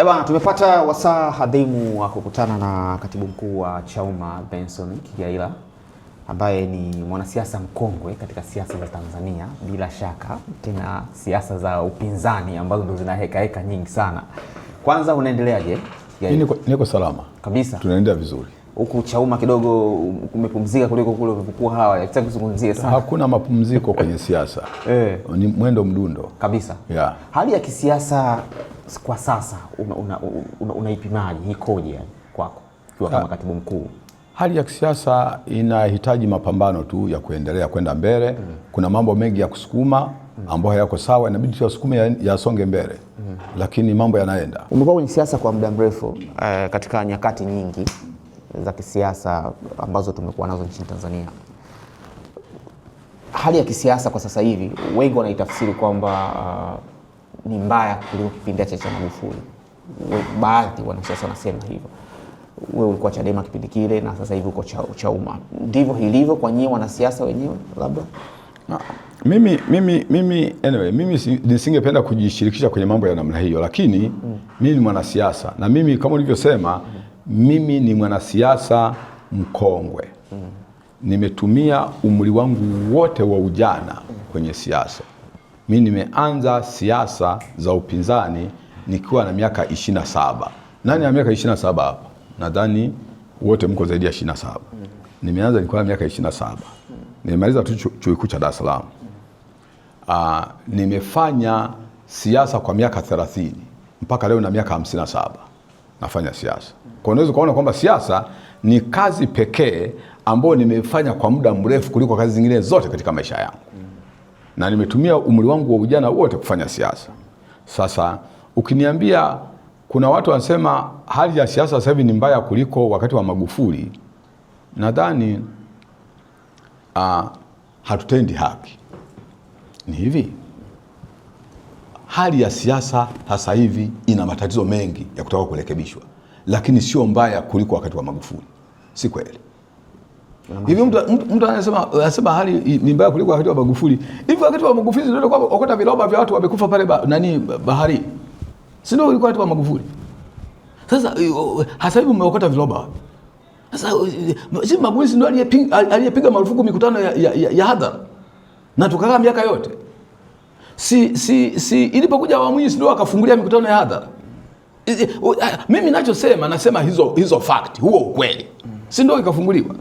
Bwana, tumepata wasaa hadhimu wa kukutana na katibu mkuu wa Chauma Benson Kigaila ambaye ni mwanasiasa mkongwe katika siasa za Tanzania, bila shaka tena siasa za upinzani ambazo ndo zina heka nyingi sana. Kwanza unaendeleaje? Niko salama kabisa. Tunaendelea vizuri. Huku Chauma kidogo umepumzika kuliko kule ulipokuwa hawa. Nataka kuzungumzia sana. Hakuna mapumziko kwenye siasa. Ni mwendo mdundo kabisa. Yeah. Hali ya kisiasa kwa sasa unaipimaje? Ikoje yani kwako ukiwa kama katibu mkuu? Hali ya kisiasa inahitaji mapambano tu ya kuendelea kwenda mbele. Kuna mambo mengi ya kusukuma ambayo hayako sawa, inabidi tuyasukume yasonge mbele. Lakini mambo yanaenda. Umekuwa kwenye siasa kwa muda mrefu, katika nyakati nyingi za kisiasa ambazo tumekuwa nazo nchini Tanzania. Hali ya kisiasa kwa sasa hivi wengi wanaitafsiri kwamba ni mbaya kuliko kipindi cha Magufuli. Baadhi wanasiasa wanasema hivyo. Wewe ulikuwa Chadema kipindi kile na sasa hivi uko Chauma. Ndivyo ilivyo kwa nyinyi wanasiasa wenyewe labda? Mimi nisingependa kujishirikisha kwenye mambo ya namna hiyo, lakini mimi ni mwanasiasa na mimi kama ulivyosema mimi ni mwanasiasa mkongwe. Nimetumia umri wangu wote wa ujana kwenye siasa. Mimi nimeanza siasa za upinzani nikiwa na miaka 27. Nani ya miaka 27 hapa? Nadhani wote mko zaidi ya 27. Nimeanza nikiwa na miaka 27. Nimemaliza tu chuo kikuu cha Dar es Salaam. Nimefanya siasa kwa miaka 30 mpaka leo na miaka 57 nafanya siasa. Kwa unaweza kuona kwamba siasa ni kazi pekee ambayo nimefanya kwa muda mrefu kuliko kazi zingine zote katika maisha yangu. Na nimetumia umri wangu wa ujana wote kufanya siasa. Sasa ukiniambia kuna watu wanasema hali ya siasa sasa hivi ni mbaya kuliko wakati wa Magufuli, nadhani hatutendi haki. Ni hivi, hali ya siasa sasa hivi ina matatizo mengi ya kutaka kurekebishwa, lakini sio mbaya kuliko wakati wa Magufuli. Si kweli? Hivi mtu anasema hali ni mbaya kuliko wakati wa Magufuli. Hivi wakati wa Magufuli ndio kwa okota viloba vya watu wamekufa pale bahari. Si ndio ilikuwa wakati wa Magufuli? Sasa hasa hivi umeokota viloba. Sasa si Magufuli ndio aliyepiga marufuku mikutano ya hadhara. Na tukakaa miaka yote. Si ilipokuja awamu hii ndio akafungulia mikutano ya hadhara. Mimi nasema hizo fact, huo ukweli. Si ndio ikafunguliwa?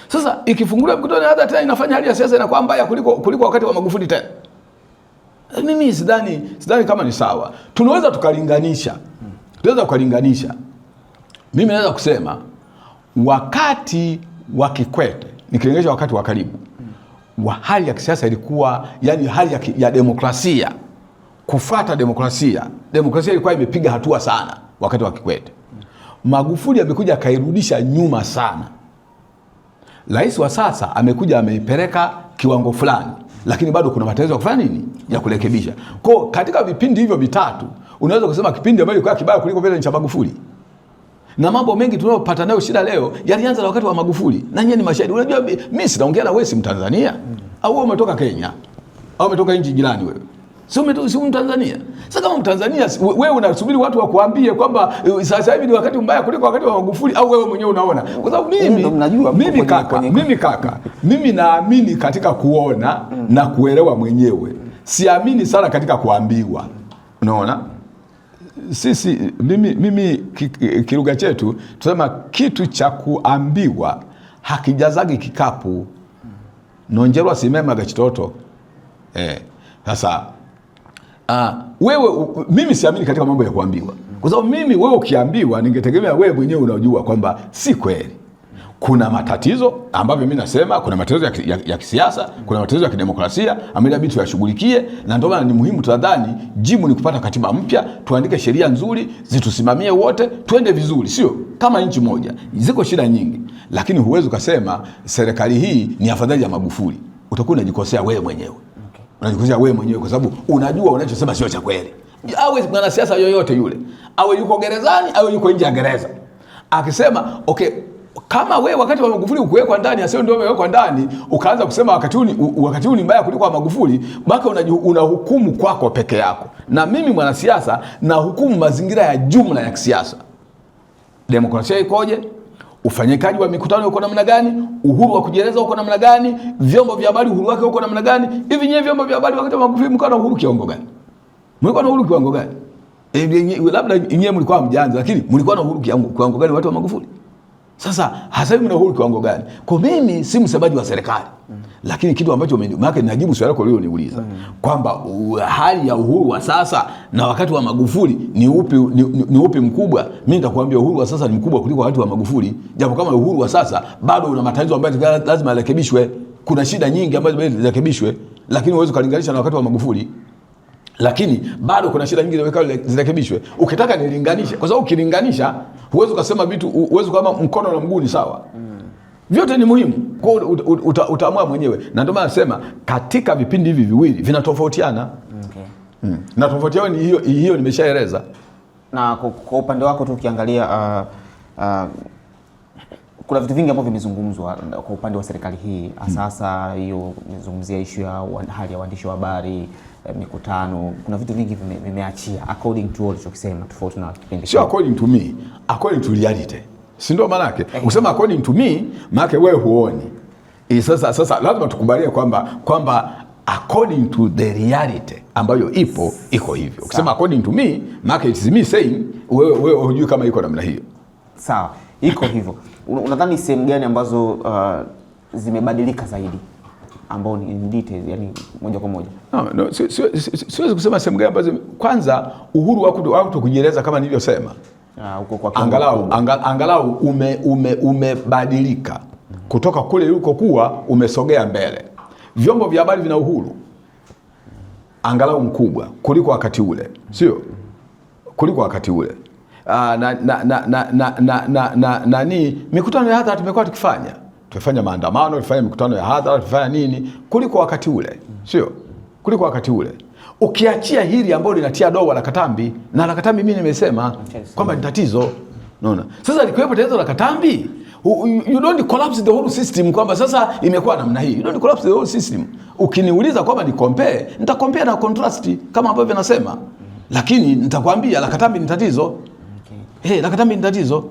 Sasa ikifunguliwa mikutano ya hadhara tena inafanya hali ya siasa inakuwa mbaya kuliko wakati wa Magufuli tena. Mimi sidhani kama ni sawa. Tunaweza tukalinganisha. Mimi naweza kusema wakati wa Kikwete, nikilinganisha wakati wa karibu, hali ya kisiasa ilikuwa yani hali ya demokrasia. Kufuata demokrasia ilikuwa imepiga hatua sana wakati wa Kikwete. Magufuli amekuja akairudisha nyuma sana. Rais wa sasa amekuja ameipeleka kiwango fulani, lakini bado kuna matatizo ya kufanya nini? Ya kurekebisha. Kwa katika vipindi hivyo vitatu, unaweza kusema kipindi ambacho kilikuwa kibaya kuliko vile cha Magufuli. Na mambo mengi tunayopata nayo shida leo yalianza na wakati wa Magufuli. Na nyinyi ni mashahidi. Unajua mimi sinaongea na wewe si Mtanzania. Au wewe umetoka Kenya? Au umetoka nchi jirani wewe? Si Mtanzania. Sasa kama Mtanzania wewe unasubiri watu wakuambie kwamba sasa hivi ni wakati mbaya kuliko wakati wa Magufuli, au wewe mwenyewe unaona? Kwa sababu mimi naamini katika kuona na kuelewa mwenyewe. Siamini sana katika kuambiwa. Unaona? Mimi kilugha chetu tunasema kitu cha kuambiwa hakijazagi kikapu. Nonjerwa simema gachitoto. Sasa mimi siamini katika mambo ya kuambiwa. Kwa sababu wewe ukiambiwa ningetegemea wewe mwenyewe unajua kwamba si kweli. Kuna matatizo ambavyo mimi nasema, kuna matatizo ya kisiasa, kuna matatizo ya kidemokrasia ambayo inabidi tuyashughulikie, na ndio maana ni muhimu tunadhani jibu ni kupata katiba mpya, tuandike sheria nzuri, zitusimamie wote, twende vizuri, sio kama nchi moja. Ziko shida nyingi, lakini huwezi kusema serikali hii ni afadhali ya Magufuli. Utakuwa unajikosea wewe mwenyewe. Unajikosea wewe mwenyewe kwa sababu unajua unachosema sio cha kweli. Awe mwanasiasa yoyote yule, awe yuko gerezani au yuko nje ya gereza, akisema Kama we wakati wa Magufuli ukuwekwa ndani, asio ndio umewekwa ndani, ukaanza kusema wakati huu ni mbaya kuliko wa Magufuli, baka unahukumu kwako peke yako. Na mimi mwanasiasa na hukumu mazingira ya jumla ya kisiasa. Demokrasia ikoje? Ufanyikaji wa mikutano uko namna gani? Uhuru wa kujieleza uko namna gani? Vyombo vya habari uhuru wake uko namna gani? Hivi nyewe vyombo vya habari wakati wa Magufuli mko na uhuru kiwango gani? Mlikuwa na uhuru kiwango gani? Labda nyewe mlikuwa mjanja, lakini mlikuwa na uhuru kiwango gani watu wa Magufuli? Sasa hasa hivi mna uhuru kiwango gani? Kwa mimi si msemaji wa serikali. Lakini kitu ambacho maana najibu swali lako leo niuliza kwamba hali ya uhuru wa sasa na wakati wa Magufuli ni upi mkubwa? Mimi nitakwambia uhuru wa sasa ni mkubwa kuliko wakati wa Magufuli. Japo kama uhuru wa sasa bado una matatizo ambayo lazima yarekebishwe. Kuna shida nyingi ambazo lazima zirekebishwe, lakini huwezi kulinganisha na wakati wa Magufuli. Lakini bado kuna shida nyingi zirekebishwe. Ukitaka nilinganishe, kwa sababu ukilinganisha huwezi kusema vitu, huwezi kama mkono na mguu ni sawa. Vyote ni muhimu. Kwa utaamua mwenyewe. Na ndio maana nasema katika vipindi hivi viwili vinatofautiana. Okay. Na tofauti yao ni hiyo nimeshaeleza. Na kwa upande wako tu ukiangalia kuna vitu vingi ambavyo vimezungumzwa kwa upande wa serikali hii. Sasa hiyo nimezungumzia issue ya hali ya waandishi wa habari, mikutano, kuna vitu vingi vimeachia according to ulichokisema, tofauti na kipindi. Sio according to me, according to reality. Si ndio maana yake? Ukisema according to me, maana wewe huoni. Sasa lazima tukubalie kwamba according to the reality ambayo iko hivyo. Ukisema according to me, maana it is me saying wewe hujui kama iko namna hiyo. Sawa, iko hivyo. Unadhani sehemu gani ambazo zimebadilika zaidi? Ambao ni details, yani moja kwa moja. No, siwezi kusema sehemu gani ambazo. Kwanza uhuru wako kujieleza kama nilivyosema. Huko kwa angalau umebadilika. Kutoka kule ulikokuwa umesogea mbele. Vyombo vya habari vina uhuru angalau mkubwa kuliko wakati ule. Sio? Kuliko wakati ule. Mikutano ya hadhara tumekuwa tukifanya. Tufanya maandamano, tufanya mikutano ya hadhara, tufanya nini kuliko wakati ule. Sio? Kuliko wakati ule. Ukiachia hili ambalo linatia doa la Katambi, na la Katambi mimi nimesema kwamba ni tatizo. Unaona? Sasa likiwepo tatizo la Katambi, you don't collapse the whole system kwamba sasa imekuwa namna hii. You don't collapse the whole system. Ukiniuliza kwamba ni compare, nitakompare na contrast kama ambavyo nasema. Lakini nitakwambia la Katambi ni tatizo. Okay. La Katambi ni tatizo.